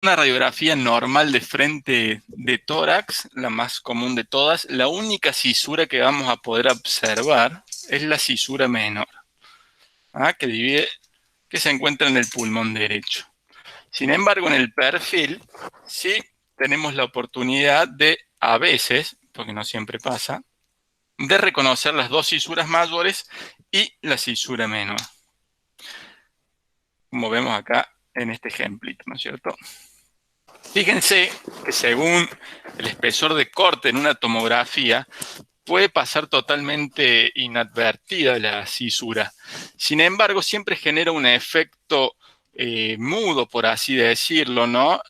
Una radiografía normal de frente de tórax, la más común de todas, la única cisura que vamos a poder observar es la cisura menor, que se encuentra en el pulmón derecho. Sin embargo, en el perfil sí tenemos la oportunidad de, a veces, porque no siempre pasa, de reconocer las dos cisuras mayores y la cisura menor, como vemos acá en este ejemplito, ¿no es cierto? Fíjense que según el espesor de corte en una tomografía, puede pasar totalmente inadvertida la cisura. Sin embargo, siempre genera un efecto mudo, por así decirlo, ¿no?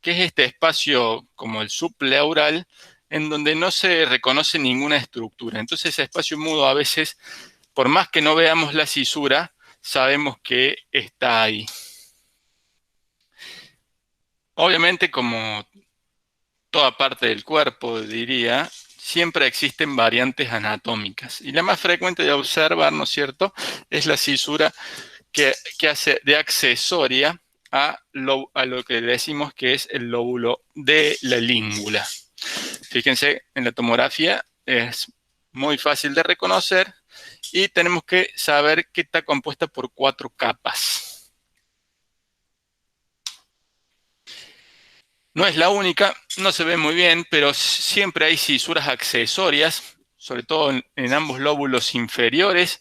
Que es este espacio como el subpleural, en donde no se reconoce ninguna estructura. Entonces, ese espacio mudo a veces, por más que no veamos la cisura, sabemos que está ahí. Obviamente, como toda parte del cuerpo, diría, siempre existen variantes anatómicas. Y la más frecuente de observar, ¿no es cierto?, es la cisura que hace de accesoria a lo que decimos que es el lóbulo de la língula. Fíjense, en la tomografía es muy fácil de reconocer y tenemos que saber que está compuesta por 4 capas. No es la única, no se ve muy bien, pero siempre hay cisuras accesorias, sobre todo en ambos lóbulos inferiores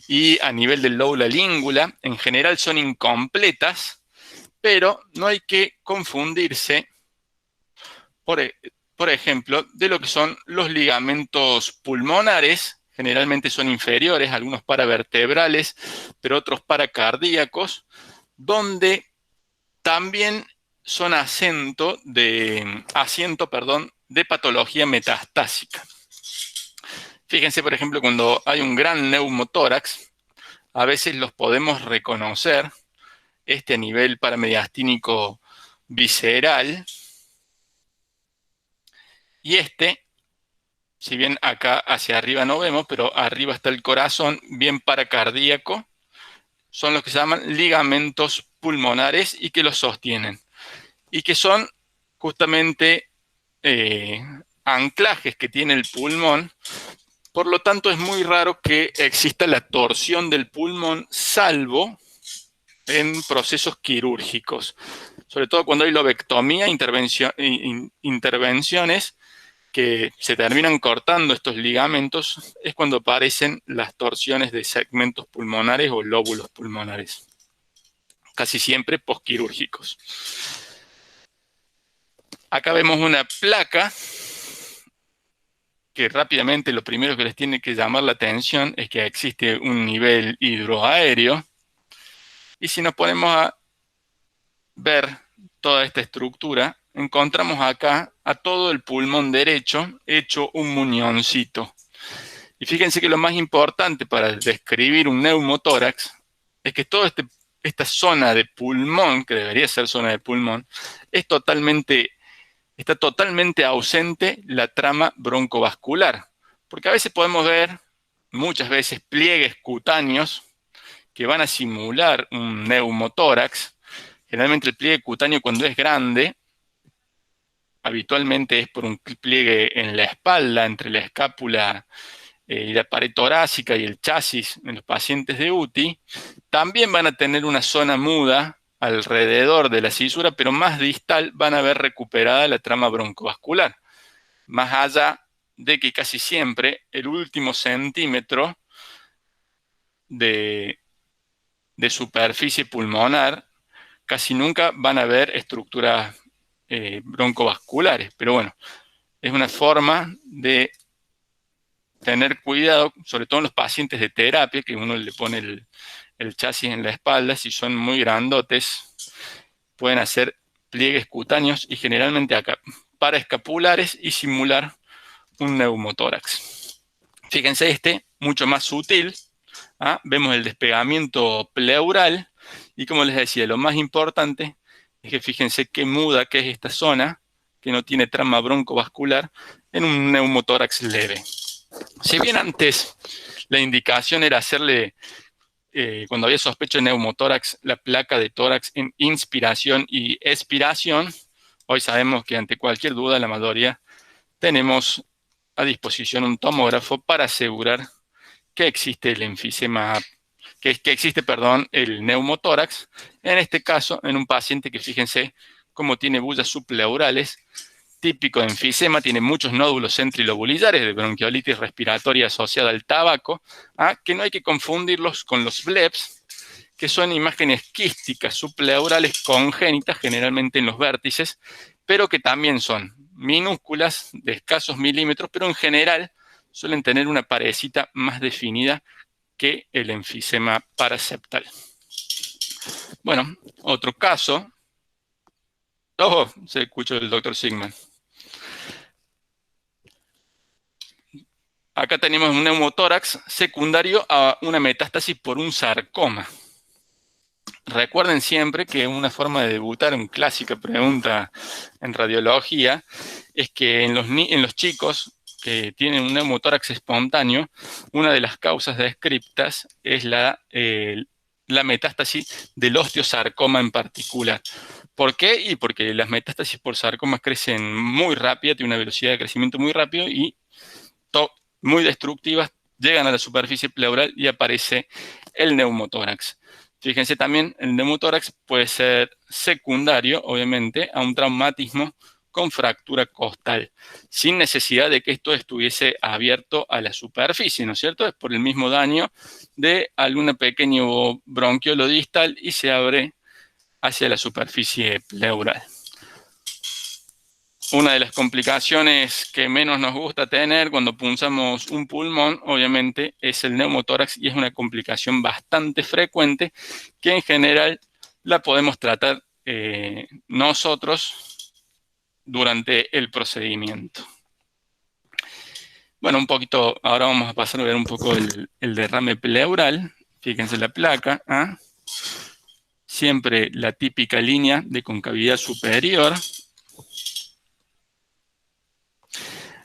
y a nivel del lóbulo língula. En general son incompletas, pero no hay que confundirse, por ejemplo, de lo que son los ligamentos pulmonares. Generalmente son inferiores, algunos paravertebrales, pero otros paracardíacos, donde también son asiento de patología metastásica. Fíjense, por ejemplo, cuando hay un gran neumotórax, a veces los podemos reconocer, a nivel paramediastínico visceral, y si bien acá hacia arriba no vemos, pero arriba está el corazón, bien paracardíaco, son los que se llaman ligamentos pulmonares y que los sostienen. Y que son justamente anclajes que tiene el pulmón. Por lo tanto, es muy raro que exista la torsión del pulmón, salvo en procesos quirúrgicos. Sobre todo cuando hay lobectomía, intervenciones que se terminan cortando estos ligamentos, es cuando aparecen las torsiones de segmentos pulmonares o lóbulos pulmonares. Casi siempre posquirúrgicos. Acá vemos una placa que rápidamente lo primero que les tiene que llamar la atención es que existe un nivel hidroaéreo. Y si nos ponemos a ver toda esta estructura, encontramos acá a todo el pulmón derecho hecho un muñoncito. Y fíjense que lo más importante para describir un neumotórax es que toda esta zona de pulmón, que debería ser zona de pulmón, está totalmente ausente la trama broncovascular. Porque a veces podemos ver, muchas veces, pliegues cutáneos que van a simular un neumotórax. Generalmente el pliegue cutáneo, cuando es grande, habitualmente es por un pliegue en la espalda, entre la escápula y la pared torácica y el chasis en los pacientes de UTI. También van a tener una zona muda alrededor de la cisura, pero más distal van a ver recuperada la trama broncovascular. Más allá de que casi siempre el último centímetro de superficie pulmonar, casi nunca van a ver estructuras broncovasculares. Pero bueno, es una forma de tener cuidado, sobre todo en los pacientes de terapia, que uno le pone el chasis en la espalda. Si son muy grandotes, pueden hacer pliegues cutáneos y generalmente acá paraescapulares y simular un neumotórax. Fíjense mucho más sutil. Vemos el despegamiento pleural y, como les decía, lo más importante es que fíjense qué muda que es esta zona, que no tiene trama broncovascular, en un neumotórax leve. Si bien antes la indicación era hacerle cuando había sospecha de neumotórax, la placa de tórax en inspiración y expiración. Hoy sabemos que ante cualquier duda, la mayoría tenemos a disposición un tomógrafo para asegurar que existe el enfisema, que existe, perdón, el neumotórax. En este caso, en un paciente que, fíjense, cómo tiene bullas subpleurales, típico de enfisema, tiene muchos nódulos centrilobulares de bronquiolitis respiratoria asociada al tabaco, que no hay que confundirlos con los BLEPS, que son imágenes quísticas subpleurales congénitas, generalmente en los vértices, pero que también son minúsculas, de escasos milímetros, pero en general suelen tener una parecita más definida que el enfisema paraseptal. Bueno, otro caso. Oh, se escuchó el doctor Sigman. Acá tenemos un neumotórax secundario a una metástasis por un sarcoma. Recuerden siempre que una forma de debutar, una clásica pregunta en radiología, es que en los chicos que tienen un neumotórax espontáneo, una de las causas descriptas es la metástasis del osteosarcoma en particular. ¿Por qué? Y porque las metástasis por sarcomas crecen muy rápido, tienen una velocidad de crecimiento muy rápido y muy destructivas, llegan a la superficie pleural y aparece el neumotórax. Fíjense también, el neumotórax puede ser secundario, obviamente, a un traumatismo con fractura costal, sin necesidad de que esto estuviese abierto a la superficie, ¿no es cierto? Es por el mismo daño de algún pequeño bronquiolo distal y se abre hacia la superficie pleural. Una de las complicaciones que menos nos gusta tener cuando punzamos un pulmón, obviamente, es el neumotórax y es una complicación bastante frecuente que en general la podemos tratar nosotros durante el procedimiento. Bueno, un poquito, ahora vamos a pasar a ver un poco el derrame pleural. Fíjense la placa, siempre la típica línea de concavidad superior.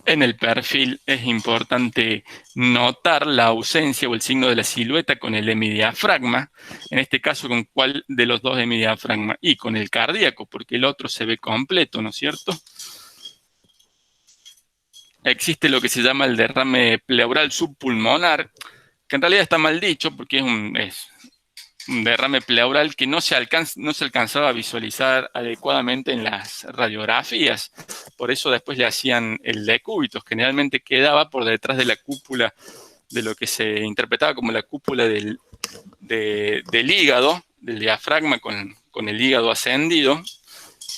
En el perfil es importante notar la ausencia o el signo de la silueta con el hemidiafragma. En este caso, ¿con cuál de los dos hemidiafragma? Y con el cardíaco, porque el otro se ve completo, ¿no es cierto? Existe lo que se llama el derrame pleural subpulmonar, que en realidad está mal dicho porque es un derrame pleural que no se alcanzaba a visualizar adecuadamente en las radiografías. Por eso después le hacían el decúbito. Generalmente quedaba por detrás de la cúpula de lo que se interpretaba como la cúpula del hígado, del diafragma con el hígado ascendido.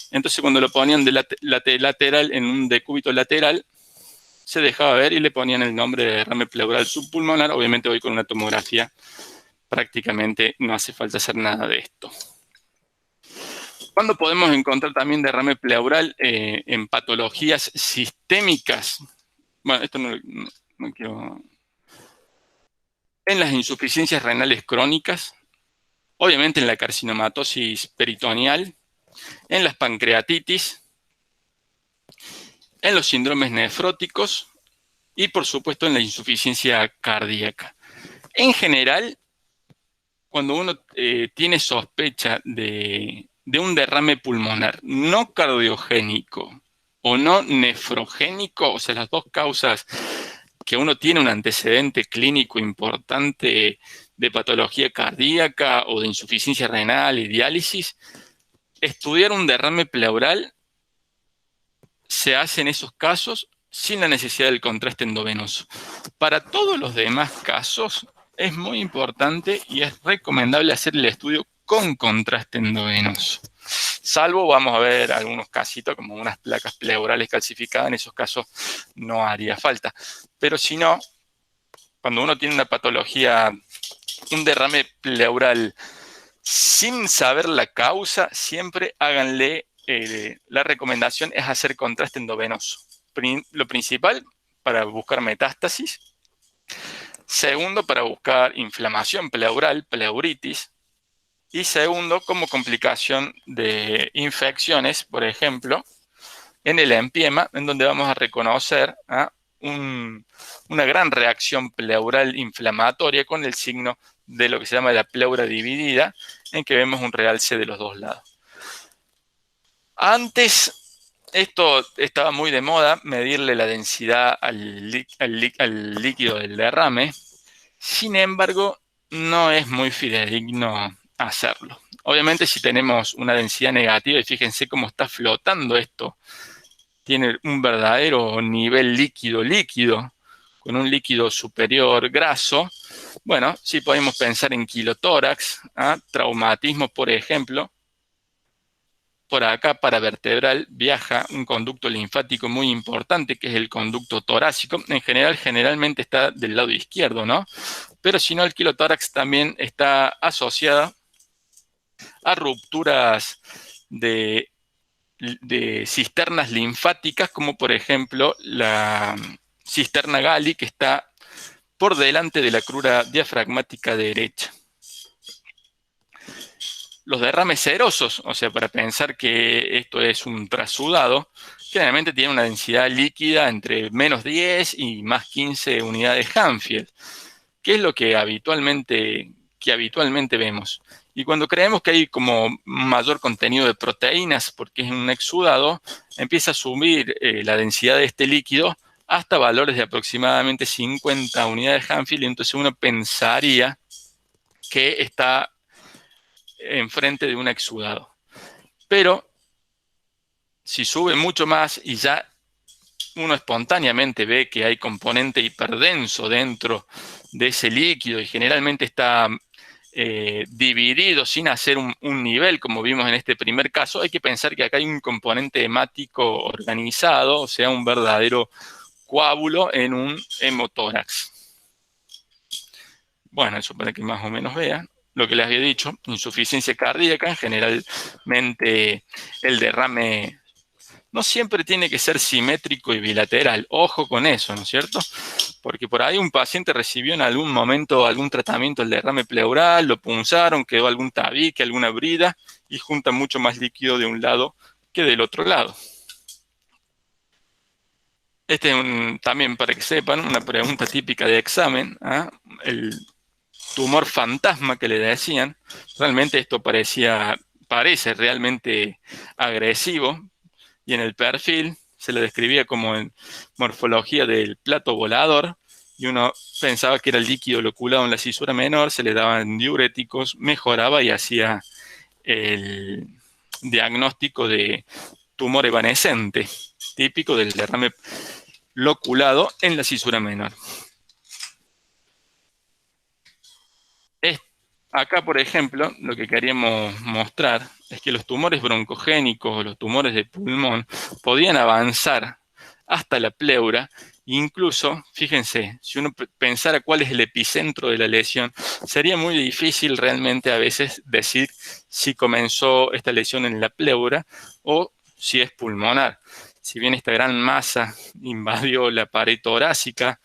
Entonces cuando lo ponían de lateral en un decúbito lateral, se dejaba ver y le ponían el nombre de derrame pleural subpulmonar. Obviamente hoy con una tomografía prácticamente no hace falta hacer nada de esto. ¿Cuándo podemos encontrar también derrame pleural en patologías sistémicas? Bueno, esto no quiero... En las insuficiencias renales crónicas, obviamente en la carcinomatosis peritoneal, en las pancreatitis, en los síndromes nefróticos y, por supuesto, en la insuficiencia cardíaca. En general, cuando uno tiene sospecha de un derrame pulmonar no cardiogénico o no nefrogénico, o sea, las dos causas que uno tiene un antecedente clínico importante de patología cardíaca o de insuficiencia renal y diálisis, estudiar un derrame pleural se hace en esos casos sin la necesidad del contraste endovenoso. Para todos los demás casos, es muy importante y es recomendable hacer el estudio con contraste endovenoso. Salvo, vamos a ver algunos casitos como unas placas pleurales calcificadas, en esos casos no haría falta. Pero si no, cuando uno tiene una patología, un derrame pleural sin saber la causa, siempre háganle, la recomendación es hacer contraste endovenoso. Lo principal, para buscar metástasis. Segundo, para buscar inflamación pleural, pleuritis. Y segundo, como complicación de infecciones, por ejemplo, en el empiema, en donde vamos a reconocer una gran reacción pleural inflamatoria con el signo de lo que se llama la pleura dividida, en que vemos un realce de los dos lados. Antes, esto estaba muy de moda, medirle la densidad al líquido del derrame. Sin embargo, no es muy fidedigno hacerlo. Obviamente, si tenemos una densidad negativa, y fíjense cómo está flotando esto, tiene un verdadero nivel líquido, con un líquido superior graso. Bueno, sí podemos pensar en quilotórax, traumatismo, por ejemplo. Por acá, paravertebral, viaja un conducto linfático muy importante, que es el conducto torácico. En general, generalmente está del lado izquierdo, ¿no? Pero si no, el quilotórax también está asociado a rupturas de cisternas linfáticas, como por ejemplo la cisterna Galli, que está por delante de la crura diafragmática derecha. Los derrames serosos, o sea, para pensar que esto es un trasudado, generalmente tienen una densidad líquida entre menos 10 y más 15 unidades Hanfield, que es lo que habitualmente vemos. Y cuando creemos que hay como mayor contenido de proteínas, porque es un exudado, empieza a subir la densidad de este líquido hasta valores de aproximadamente 50 unidades Hanfield, y entonces uno pensaría que está enfrente de un exudado. Pero si sube mucho más y ya uno espontáneamente ve que hay componente hiperdenso dentro de ese líquido y generalmente está dividido sin hacer un nivel, como vimos en este primer caso, hay que pensar que acá hay un componente hemático organizado, o sea, un verdadero coágulo en un hemotórax. Bueno, eso para que más o menos vean lo que les había dicho. Insuficiencia cardíaca, generalmente el derrame no siempre tiene que ser simétrico y bilateral. Ojo con eso, ¿no es cierto? Porque por ahí un paciente recibió en algún momento algún tratamiento del derrame pleural, lo punzaron, quedó algún tabique, alguna brida, y junta mucho más líquido de un lado que del otro lado. Este es también, para que sepan, una pregunta típica de examen. El tumor fantasma que le decían. Realmente esto parece realmente agresivo, y en el perfil se le describía como en morfología del plato volador, y uno pensaba que era el líquido loculado en la cisura menor, se le daban diuréticos, mejoraba y hacía el diagnóstico de tumor evanescente, típico del derrame loculado en la cisura menor. Acá, por ejemplo, lo que queríamos mostrar es que los tumores broncogénicos o los tumores de pulmón podían avanzar hasta la pleura. Incluso, fíjense, si uno pensara cuál es el epicentro de la lesión, sería muy difícil realmente a veces decir si comenzó esta lesión en la pleura o si es pulmonar. Si bien esta gran masa invadió la pared torácica,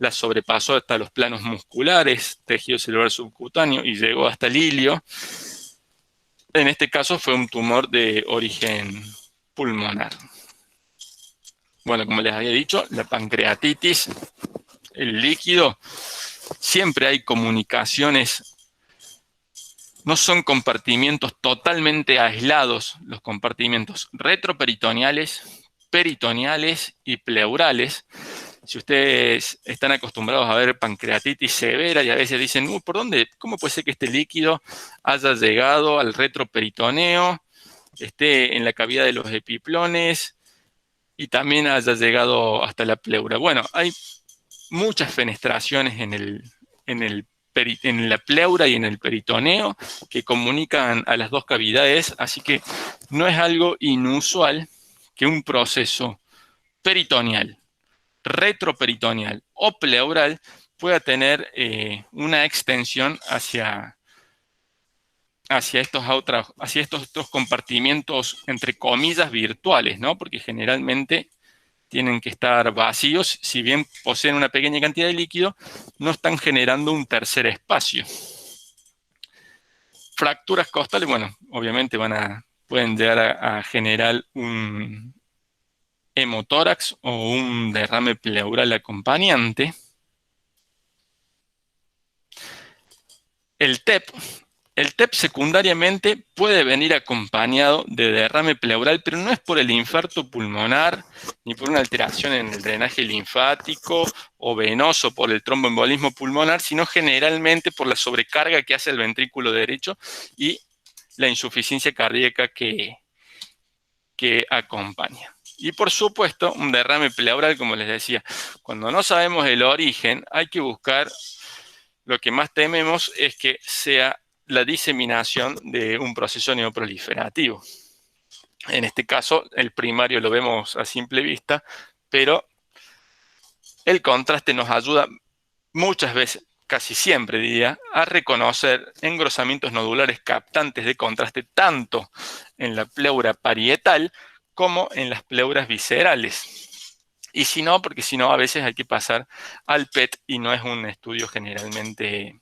la sobrepasó hasta los planos musculares, tejido celular subcutáneo, y llegó hasta el ilio. En este caso fue un tumor de origen pulmonar. Bueno, como les había dicho, la pancreatitis, el líquido, siempre hay comunicaciones. No son compartimientos totalmente aislados los compartimentos retroperitoneales, peritoneales y pleurales. Si ustedes están acostumbrados a ver pancreatitis severa y a veces dicen, ¿por dónde? ¿Cómo puede ser que este líquido haya llegado al retroperitoneo, esté en la cavidad de los epiplones y también haya llegado hasta la pleura? Bueno, hay muchas fenestraciones en la pleura y en el peritoneo que comunican a las dos cavidades, así que no es algo inusual que un proceso peritoneal, retroperitoneal o pleural pueda tener una extensión hacia estos otros compartimientos, entre comillas, virtuales, ¿no? Porque generalmente tienen que estar vacíos. Si bien poseen una pequeña cantidad de líquido, no están generando un tercer espacio. Fracturas costales, bueno, obviamente pueden llegar a generar un hemotórax o un derrame pleural acompañante. El TEP. El TEP secundariamente puede venir acompañado de derrame pleural, pero no es por el infarto pulmonar, ni por una alteración en el drenaje linfático o venoso por el tromboembolismo pulmonar, sino generalmente por la sobrecarga que hace el ventrículo derecho y la insuficiencia cardíaca que acompaña. Y por supuesto, un derrame pleural, como les decía, cuando no sabemos el origen, hay que buscar, lo que más tememos es que sea la diseminación de un proceso neoproliferativo. En este caso, el primario lo vemos a simple vista, pero el contraste nos ayuda muchas veces, casi siempre diría, a reconocer engrosamientos nodulares captantes de contraste tanto en la pleura parietal como en las pleuras viscerales. Y si no, porque si no, a veces hay que pasar al PET y no es un estudio generalmente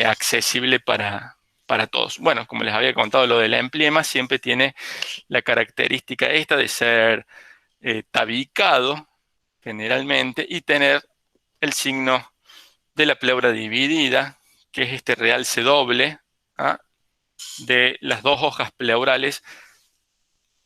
accesible para todos. Bueno, como les había contado, lo del empiema siempre tiene la característica esta de ser tabicado generalmente y tener el signo de la pleura dividida, que es este realce doble de las dos hojas pleurales,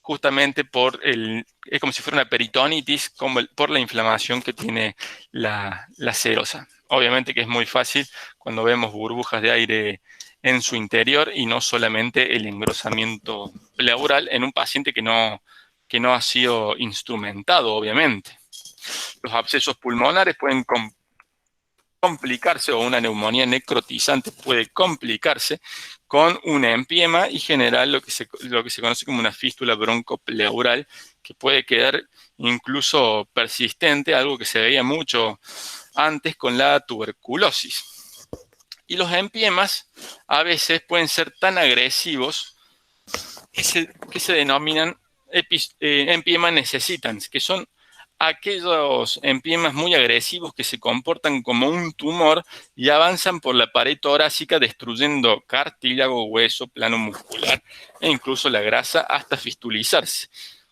justamente es como si fuera una peritonitis, por la inflamación que tiene la serosa. Obviamente que es muy fácil cuando vemos burbujas de aire en su interior y no solamente el engrosamiento pleural en un paciente que no ha sido instrumentado, obviamente. Los abscesos pulmonares pueden complicarse, o una neumonía necrotizante puede complicarse con un empiema y generar lo que se conoce como una fístula broncopleural, que puede quedar incluso persistente, algo que se veía mucho antes con la tuberculosis. Y los empiemas a veces pueden ser tan agresivos que se denominan empiema necesitans, que son aquellos empiemas muy agresivos que se comportan como un tumor y avanzan por la pared torácica destruyendo cartílago, hueso, plano muscular e incluso la grasa hasta fistulizarse.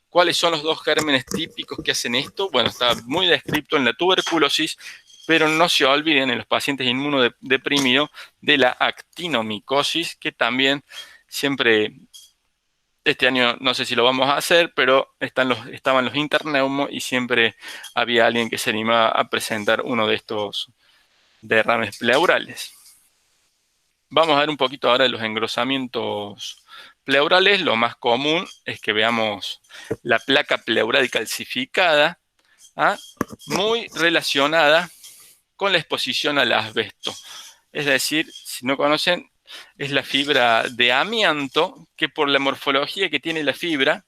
¿Cuáles son los dos gérmenes típicos que hacen esto? Bueno, está muy descrito en la tuberculosis, pero no se olviden en los pacientes inmunodeprimidos de la actinomicosis, que también siempre... Este año no sé si lo vamos a hacer, pero estaban los interneumos y siempre había alguien que se animaba a presentar uno de estos derrames pleurales. Vamos a ver un poquito ahora de los engrosamientos pleurales. Lo más común es que veamos la placa pleural calcificada, muy relacionada con la exposición al asbesto. Es decir, si no conocen, es la fibra de amianto que por la morfología que tiene la fibra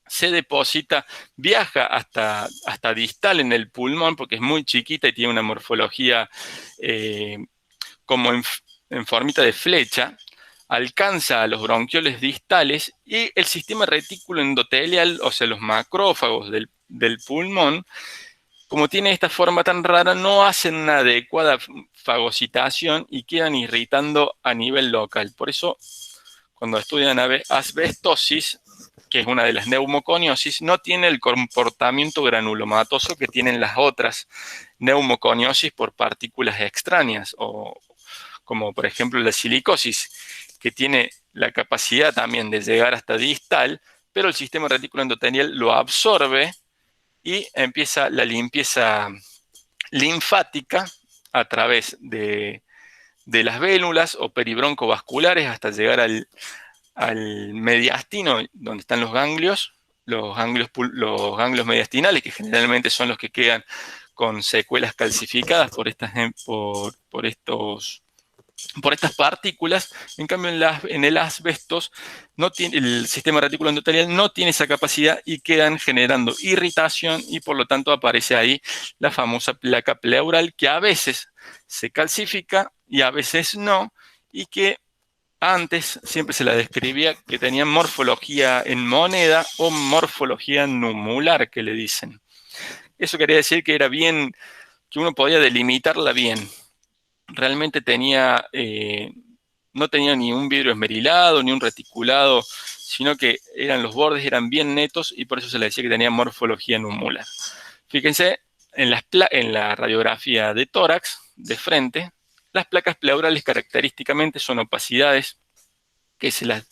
se deposita, viaja hasta distal en el pulmón porque es muy chiquita y tiene una morfología como en formita de flecha, alcanza a los bronquioles distales y el sistema retículo endotelial, o sea, los macrófagos del pulmón, como tiene esta forma tan rara, no hacen una adecuada fagocitación y quedan irritando a nivel local. Por eso, cuando estudian asbestosis, que es una de las neumoconiosis, no tiene el comportamiento granulomatoso que tienen las otras neumoconiosis por partículas extrañas, o como por ejemplo la silicosis, que tiene la capacidad también de llegar hasta distal, pero el sistema retículo endotelial lo absorbe y empieza la limpieza linfática a través de las vénulas o peribroncovasculares hasta llegar al mediastino, donde están los ganglios mediastinales, que generalmente son los que quedan con secuelas calcificadas por estas partículas. En cambio, en el asbestos, el sistema reticular endotelial no tiene esa capacidad y quedan generando irritación y por lo tanto aparece ahí la famosa placa pleural, que a veces se calcifica y a veces no, y que antes siempre se la describía que tenía morfología en moneda o morfología numular, que le dicen. Eso quería decir que era bien, que uno podía delimitarla bien. Realmente no tenía ni un vidrio esmerilado, ni un reticulado sino que los bordes eran bien netos y por eso se le decía que tenía morfología numular. Fíjense, en la radiografía de tórax, de frente, las placas pleurales característicamente son opacidades que se las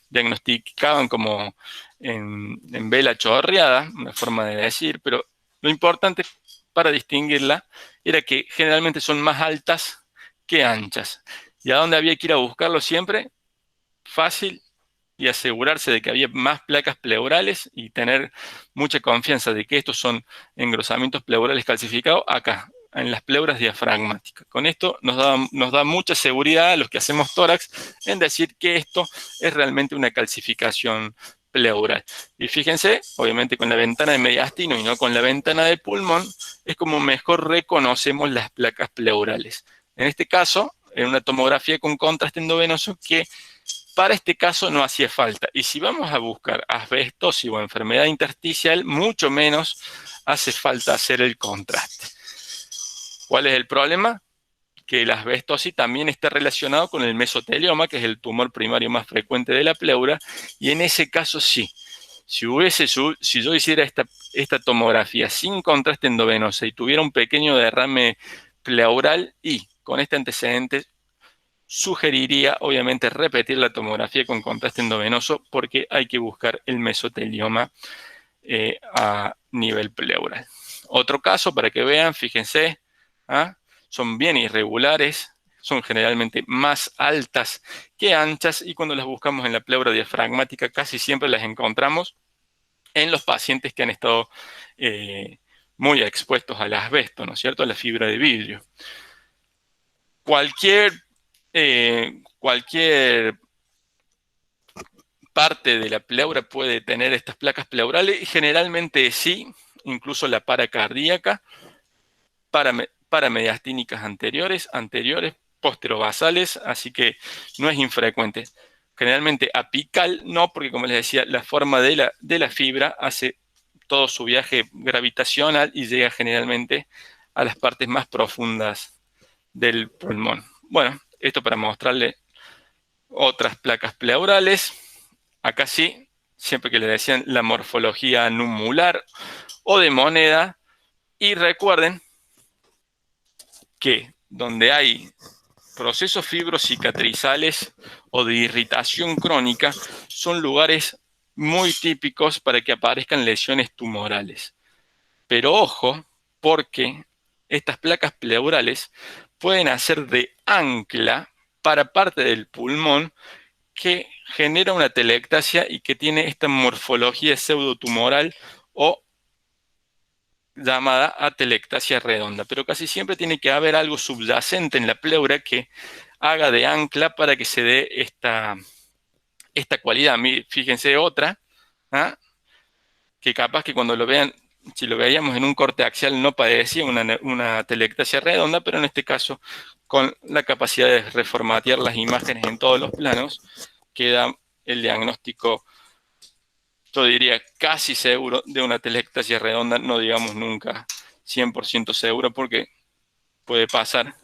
diagnosticaban como en vela chorreada, una forma de decir, pero lo importante para distinguirla era que generalmente son más altas que anchas. ¿Y a dónde había que ir a buscarlo siempre? Fácil, y asegurarse de que había más placas pleurales y tener mucha confianza de que estos son engrosamientos pleurales calcificados acá, en las pleuras diafragmáticas. Con esto nos da mucha seguridad a los que hacemos tórax en decir que esto es realmente una calcificación pleural. Y fíjense, obviamente con la ventana de mediastino y no con la ventana de pulmón, es como mejor reconocemos las placas pleurales. En este caso, en una tomografía con contraste endovenoso que para este caso no hacía falta. Y si vamos a buscar asbestosis o enfermedad intersticial, mucho menos hace falta hacer el contraste. ¿Cuál es el problema? Que la asbestosis también está relacionado con el mesotelioma, que es el tumor primario más frecuente de la pleura, y en ese caso sí. Si yo hiciera esta tomografía sin contraste endovenoso y tuviera un pequeño derrame pleural y con este antecedente, sugeriría obviamente repetir la tomografía con contraste endovenoso porque hay que buscar el mesotelioma a nivel pleural. Otro caso para que vean, fíjense, son bien irregulares, son generalmente más altas que anchas y cuando las buscamos en la pleura diafragmática casi siempre las encontramos en los pacientes que han estado muy expuestos al asbesto, ¿no es cierto?, a la fibra de vidrio. Cualquier parte de la pleura puede tener estas placas pleurales y generalmente sí, incluso la paracardíaca, paramediastínicas anteriores, posterobasales, así que no es infrecuente. Generalmente apical no, porque como les decía, la forma de la fibra hace todo su viaje gravitacional y llega generalmente a las partes más profundas del pulmón. Bueno, esto para mostrarle otras placas pleurales. Acá sí, siempre que le decían la morfología numular o de moneda. Y recuerden que donde hay procesos fibrocicatrizales o de irritación crónica son lugares muy típicos para que aparezcan lesiones tumorales. Pero ojo, porque estas placas pleurales pueden hacer de ancla para parte del pulmón que genera una telectasia y que tiene esta morfología pseudotumoral o llamada atelectasia redonda. Pero casi siempre tiene que haber algo subyacente en la pleura que haga de ancla para que se dé esta cualidad. Fíjense otra, que capaz que cuando lo vean, si lo veíamos en un corte axial no padecía una atelectasia redonda, pero en este caso, con la capacidad de reformatear las imágenes en todos los planos, queda el diagnóstico, yo diría, casi seguro de una atelectasia redonda, no digamos nunca 100% seguro, porque puede pasar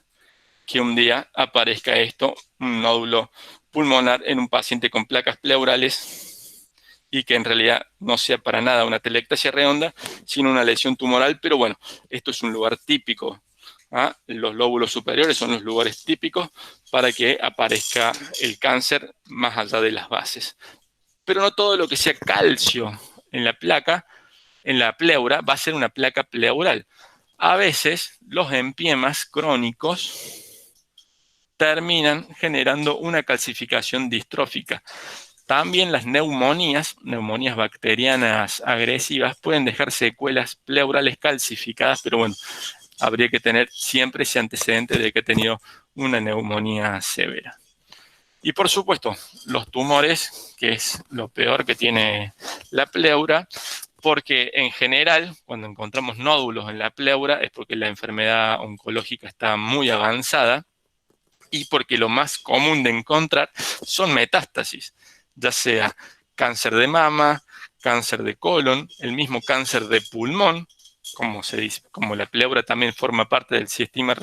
que un día aparezca esto, un nódulo pulmonar en un paciente con placas pleurales y que en realidad no sea para nada una atelectasia redonda, sino una lesión tumoral, pero bueno, esto es un lugar típico. Los lóbulos superiores son los lugares típicos para que aparezca el cáncer más allá de las bases. Pero no todo lo que sea calcio en la placa, en la pleura, va a ser una placa pleural. A veces los empiemas crónicos terminan generando una calcificación distrófica. También las neumonías bacterianas agresivas, pueden dejar secuelas pleurales calcificadas, pero bueno, habría que tener siempre ese antecedente de que ha tenido una neumonía severa. Y por supuesto, los tumores, que es lo peor que tiene la pleura, porque en general, cuando encontramos nódulos en la pleura, es porque la enfermedad oncológica está muy avanzada y porque lo más común de encontrar son metástasis, ya sea cáncer de mama, cáncer de colon, el mismo cáncer de pulmón, como se dice, como la pleura también forma parte del sistema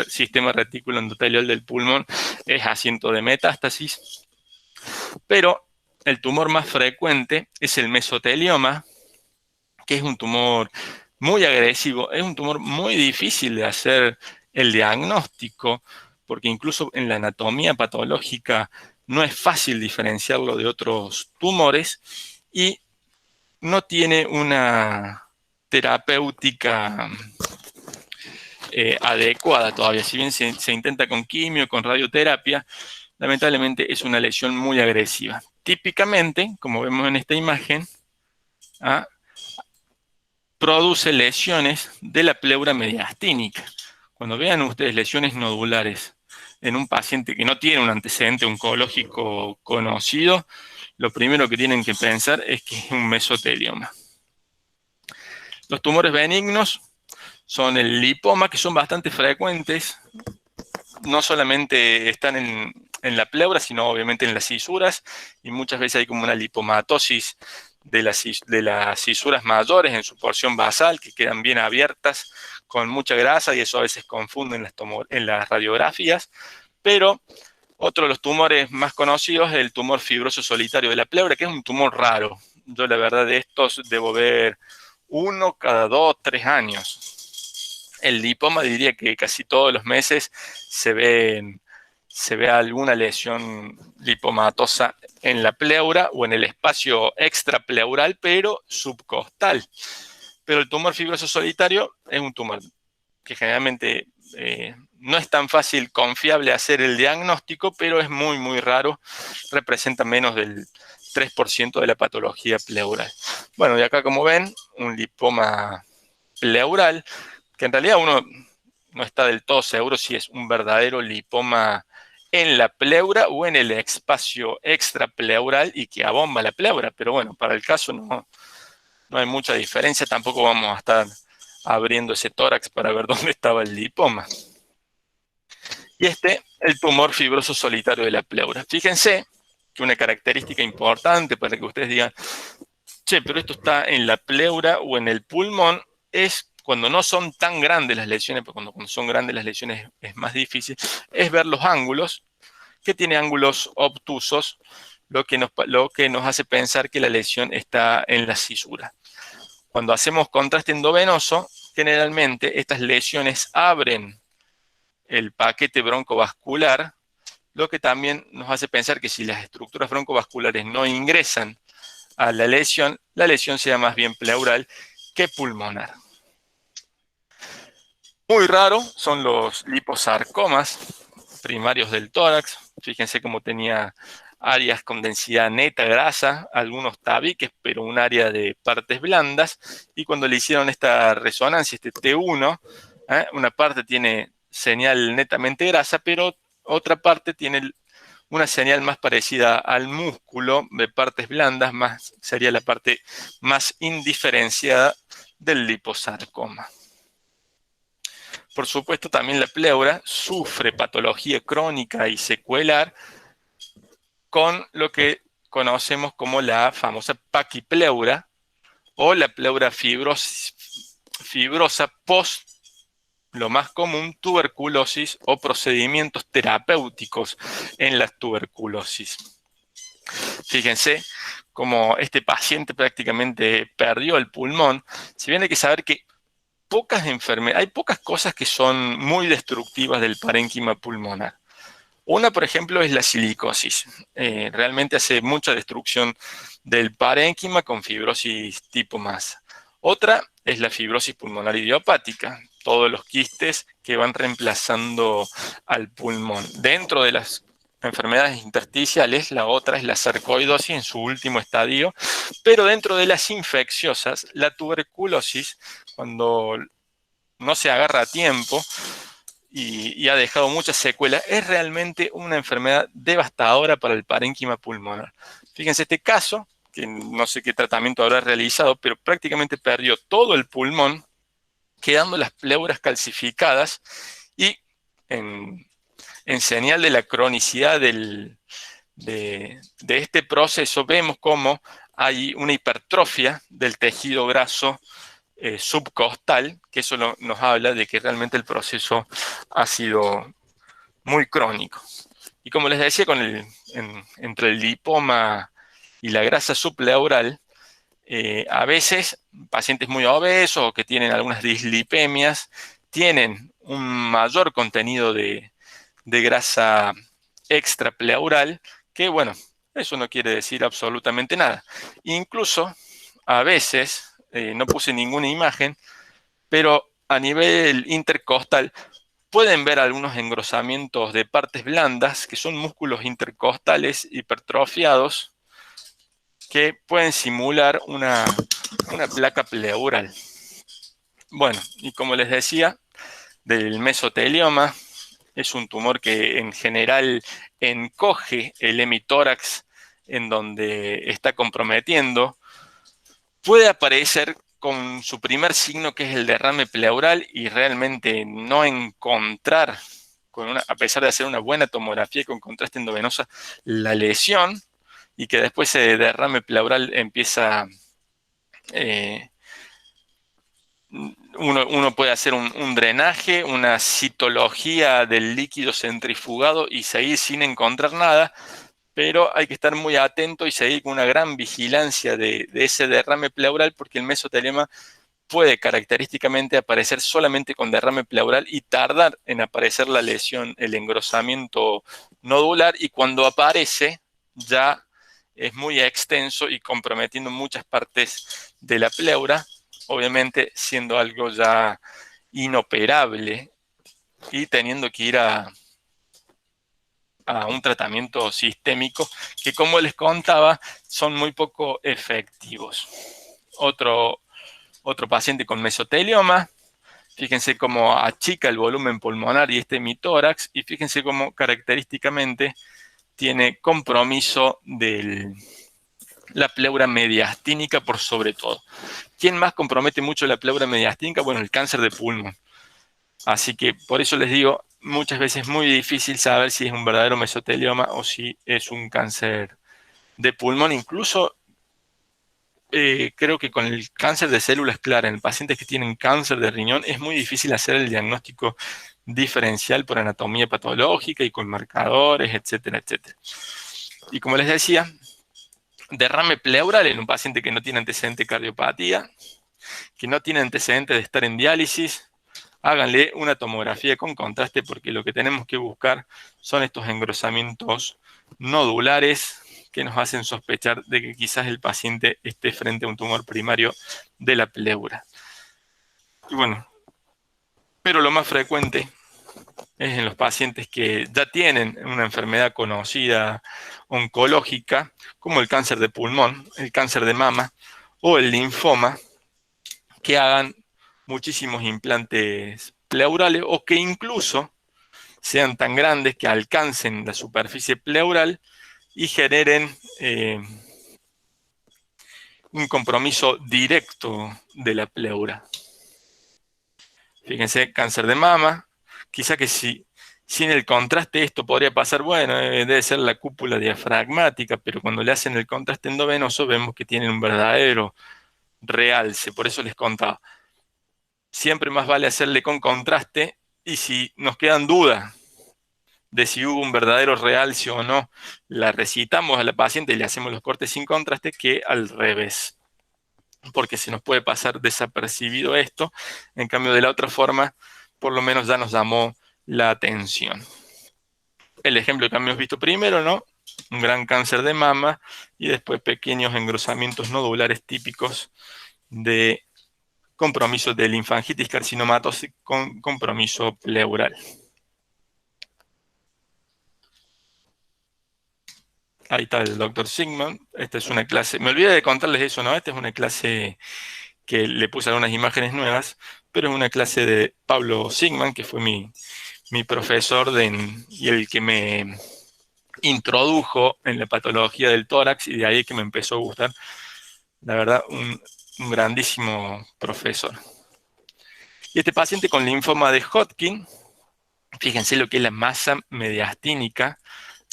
retículo endotelial del pulmón, es asiento de metástasis. Pero el tumor más frecuente es el mesotelioma, que es un tumor muy agresivo, es un tumor muy difícil de hacer el diagnóstico, porque incluso en la anatomía patológica no es fácil diferenciarlo de otros tumores y no tiene una terapéutica adecuada todavía. Si bien se intenta con quimio, con radioterapia, lamentablemente es una lesión muy agresiva. Típicamente, como vemos en esta imagen, ¿ah? Produce lesiones de la pleura mediastínica. Cuando vean ustedes lesiones nodulares en un paciente que no tiene un antecedente oncológico conocido, lo primero que tienen que pensar es que es un mesotelioma. Los tumores benignos son el lipoma, que son bastante frecuentes. No solamente están en la pleura, sino obviamente en las cisuras, y muchas veces hay como una lipomatosis de las cisuras mayores en su porción basal, que quedan bien abiertas con mucha grasa, y eso a veces confunden en las radiografías. Pero otro de los tumores más conocidos es el tumor fibroso solitario de la pleura, que es un tumor raro. Yo la verdad de estos debo ver uno cada 2, 3 años. El lipoma diría que casi todos los meses se ve alguna lesión lipomatosa en la pleura o en el espacio extrapleural, pero subcostal. Pero el tumor fibroso solitario es un tumor que generalmente no es tan fácil, confiable hacer el diagnóstico, pero es muy, muy raro. Representa menos del 3% de la patología pleural. Bueno, y acá como ven, un lipoma pleural, que en realidad uno no está del todo seguro si es un verdadero lipoma en la pleura o en el espacio extrapleural y que abomba la pleura. Pero bueno, para el caso no hay mucha diferencia. Tampoco vamos a estar abriendo ese tórax para ver dónde estaba el lipoma. Y el tumor fibroso solitario de la pleura. Fíjense que una característica importante para que ustedes digan, che, pero esto está en la pleura o en el pulmón, es cuando no son tan grandes las lesiones, porque cuando son grandes las lesiones es más difícil, es ver los ángulos, que tiene ángulos obtusos, lo que nos hace pensar que la lesión está en la cisura. Cuando hacemos contraste endovenoso, generalmente estas lesiones abren el paquete broncovascular, lo que también nos hace pensar que si las estructuras broncovasculares no ingresan a la lesión sea más bien pleural que pulmonar. Muy raro son los liposarcomas primarios del tórax. Fíjense cómo tenía áreas con densidad neta grasa, algunos tabiques, pero un área de partes blandas. Y cuando le hicieron esta resonancia, este T1, una parte tiene señal netamente grasa, pero otra parte tiene una señal más parecida al músculo de partes blandas, sería la parte más indiferenciada del liposarcoma. Por supuesto, también la pleura sufre patología crónica y secuelar con lo que conocemos como la famosa paquipleura o la pleura fibrosa post, lo más común, tuberculosis o procedimientos terapéuticos en la tuberculosis. Fíjense cómo este paciente prácticamente perdió el pulmón. Si bien hay que saber que hay pocas cosas que son muy destructivas del parénquima pulmonar. Una, por ejemplo, es la silicosis. Realmente hace mucha destrucción del parénquima con fibrosis tipo masa. Otra es la fibrosis pulmonar idiopática, todos los quistes que van reemplazando al pulmón. Dentro de las enfermedades intersticiales, la otra es la sarcoidosis en su último estadio, pero dentro de las infecciosas, la tuberculosis, cuando no se agarra a tiempo y ha dejado muchas secuelas, es realmente una enfermedad devastadora para el parénquima pulmonar. Fíjense este caso, que no sé qué tratamiento habrá realizado, pero prácticamente perdió todo el pulmón, quedando las pleuras calcificadas y en señal de la cronicidad de este proceso, vemos cómo hay una hipertrofia del tejido graso subcostal, que eso nos habla de que realmente el proceso ha sido muy crónico. Y como les decía, entre el lipoma y la grasa subpleural, a veces pacientes muy obesos o que tienen algunas dislipemias tienen un mayor contenido de grasa extrapleural, que bueno, eso no quiere decir absolutamente nada. Incluso a veces, no puse ninguna imagen, pero a nivel intercostal pueden ver algunos engrosamientos de partes blandas, que son músculos intercostales hipertrofiados, que pueden simular una placa pleural. Bueno, y como les decía, del mesotelioma es un tumor que en general encoge el hemitórax en donde está comprometiendo. Puede aparecer con su primer signo, que es el derrame pleural, y realmente no encontrar, a pesar de hacer una buena tomografía con contraste endovenosa, la lesión, y que después ese derrame pleural empieza, eh, uno puede hacer un drenaje, una citología del líquido centrifugado y seguir sin encontrar nada, pero hay que estar muy atento y seguir con una gran vigilancia de ese derrame pleural, porque el mesotelioma puede característicamente aparecer solamente con derrame pleural y tardar en aparecer la lesión, el engrosamiento nodular, y cuando aparece ya es muy extenso y comprometiendo muchas partes de la pleura, obviamente siendo algo ya inoperable y teniendo que ir a un tratamiento sistémico que, como les contaba, son muy poco efectivos. Otro paciente con mesotelioma, fíjense cómo achica el volumen pulmonar y este hemitórax, y fíjense cómo característicamente tiene compromiso de la pleura mediastínica por sobre todo. ¿Quién más compromete mucho la pleura mediastínica? Bueno, el cáncer de pulmón. Así que por eso les digo, muchas veces es muy difícil saber si es un verdadero mesotelioma o si es un cáncer de pulmón. Incluso creo que con el cáncer de células claras, en pacientes que tienen cáncer de riñón, es muy difícil hacer el diagnóstico diferencial por anatomía patológica y con marcadores, etcétera, etcétera. Y como les decía, derrame pleural en un paciente que no tiene antecedente de cardiopatía, que no tiene antecedente de estar en diálisis, háganle una tomografía con contraste, porque lo que tenemos que buscar son estos engrosamientos nodulares que nos hacen sospechar de que quizás el paciente esté frente a un tumor primario de la pleura. Y bueno, pero lo más frecuente es en los pacientes que ya tienen una enfermedad conocida oncológica, como el cáncer de pulmón, el cáncer de mama o el linfoma, que hagan muchísimos implantes pleurales o que incluso sean tan grandes que alcancen la superficie pleural y generen un compromiso directo de la pleura. Fíjense, cáncer de mama, quizá que sin el contraste esto podría pasar, bueno, debe ser la cúpula diafragmática, pero cuando le hacen el contraste endovenoso vemos que tienen un verdadero realce. Por eso les contaba, siempre más vale hacerle con contraste, y si nos quedan dudas de si hubo un verdadero realce o no, la recitamos a la paciente y le hacemos los cortes sin contraste, que al revés, porque se nos puede pasar desapercibido esto. En cambio, de la otra forma, por lo menos ya nos llamó la atención. El ejemplo que habíamos visto primero, ¿no? Un gran cáncer de mama y después pequeños engrosamientos nodulares típicos de compromiso de linfangitis carcinomatosa con compromiso pleural. Ahí está el doctor Sigmund. Esta es una clase, me olvidé de contarles eso, ¿no? Esta es una clase que le puse algunas imágenes nuevas, pero es una clase de Pablo Sigmund, que fue mi profesor y el que me introdujo en la patología del tórax, y de ahí que me empezó a gustar. La verdad, un grandísimo profesor. Y este paciente con linfoma de Hodgkin, fíjense lo que es la masa mediastínica.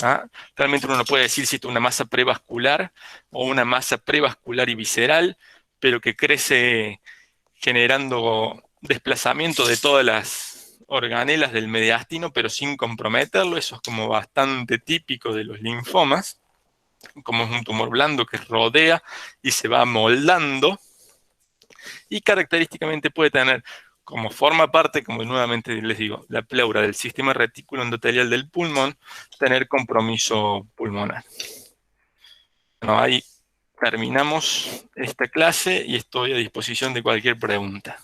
¿Ah? Realmente uno no puede decir si es una masa prevascular o una masa prevascular y visceral, pero que crece generando desplazamiento de todas las organelas del mediastino, pero sin comprometerlo. Eso es como bastante típico de los linfomas. como es un tumor blando que rodea y se va moldando, y característicamente puede tener, como forma parte, como nuevamente les digo, la pleura del sistema retículo endotelial del pulmón, tener compromiso pulmonar. Bueno, ahí terminamos esta clase y estoy a disposición de cualquier pregunta.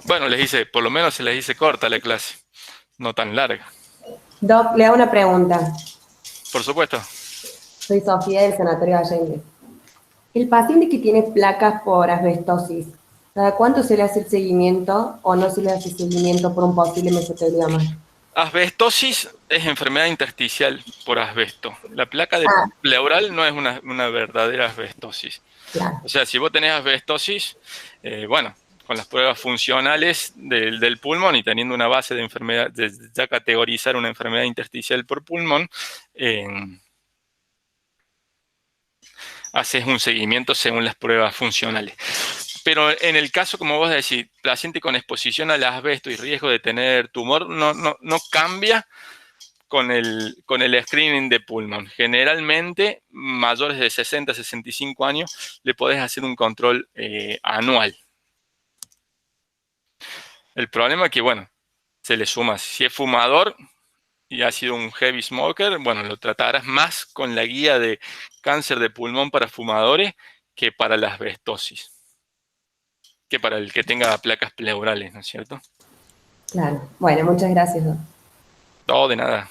Bueno, por lo menos se les hice corta la clase, no tan larga. Doc, le hago una pregunta. Por supuesto. Soy Sofía del Sanatorio Allende. El paciente que tiene placas por asbestosis, ¿cada cuánto se le hace el seguimiento o no se le hace seguimiento por un posible mesotelioma? Asbestosis es enfermedad intersticial por asbesto. La placa de Ah, pleural no es una verdadera asbestosis. claro. O sea, si vos tenés asbestosis, bueno, con las pruebas funcionales del pulmón y teniendo una base de enfermedad, de ya categorizar una enfermedad intersticial por pulmón, eh, haces un seguimiento según las pruebas funcionales. Pero en el caso, como vos decís, paciente con exposición al asbesto y riesgo de tener tumor, no cambia con el screening de pulmón. Generalmente, mayores de 60, 65 años, le podés hacer un control anual. El problema es que, bueno, se le suma, si es fumador y ha sido un heavy smoker, bueno, lo tratarás más con la guía de cáncer de pulmón para fumadores que para la asbestosis, que para el que tenga placas pleurales, ¿no es cierto? Claro. Bueno, muchas gracias, Doc. Todo de nada.